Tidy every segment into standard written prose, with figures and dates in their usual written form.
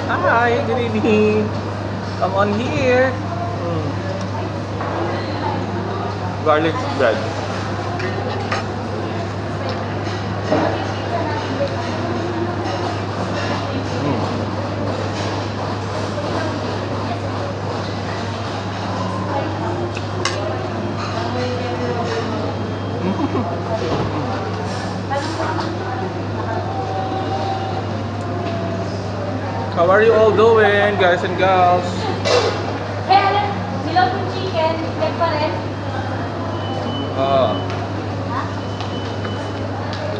Hi, good evening. Come on here. Garlic bread. How are you all doing, guys and gals? Hey, Alan, nilaw yung chicken, leg pa rin. Uh,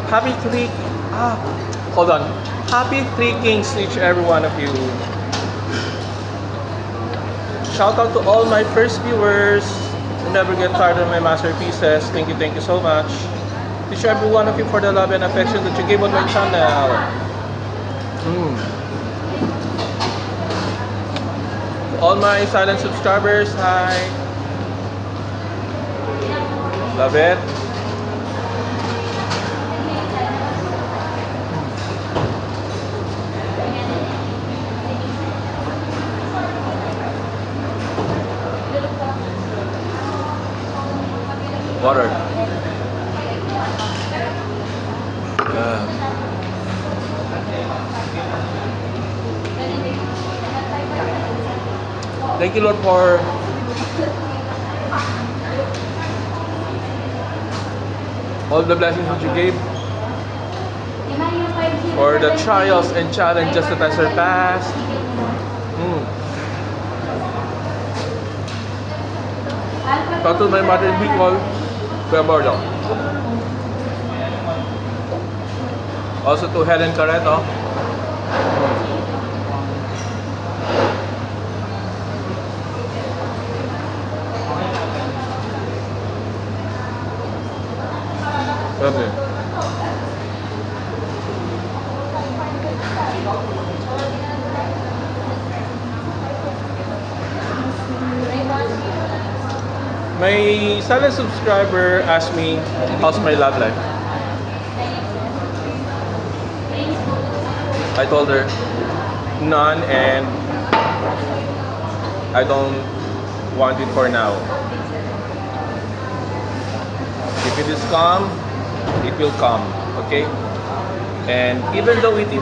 happy three. Hold on. Happy Three Kings to each every one of you. Shout out to all my first viewers who never get tired of my masterpieces. Thank you so much. To each every one of you for the love and affection that you gave on my channel. All my silent subscribers, hi. Love it. Water. Thank you, Lord, for all the blessings that you gave, for the trials and challenges that I surpassed. Talk to my mother in Bicol, Kuya Bordo. Also to Helen Careto. Okay. My silent subscriber asked me, how's my love life? I told her, none, and I don't want it for now. If it is calm, it will come, okay? And even though if it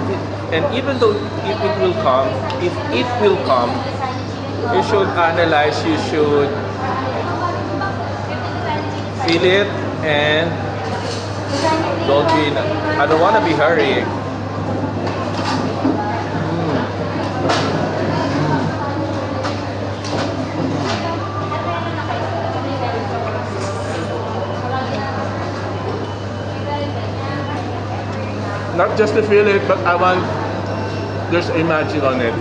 will come, you should analyze, you should feel it, and I don't want to be hurrying. Not just to feel it, but I want there's a magic on it.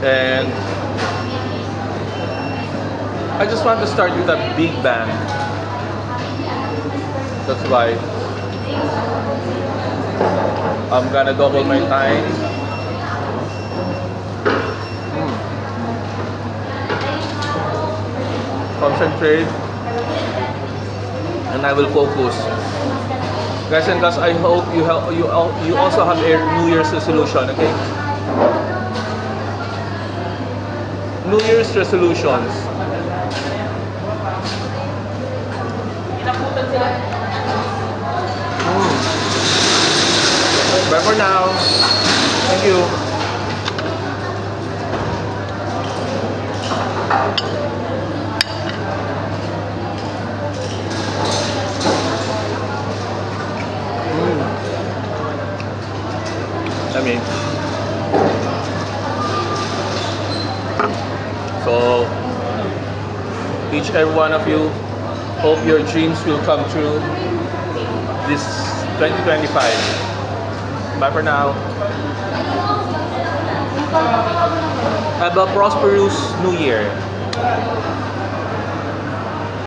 And I just want to start with a big bang. That's why I'm gonna double my time. Concentrate. And I will focus. Guys and girls, I hope you also have a New Year's resolution, okay? New Year's resolutions. Bye for now. Thank you. So, each every one of you, hope your dreams will come true this 2025. Bye for now. Have a prosperous New Year.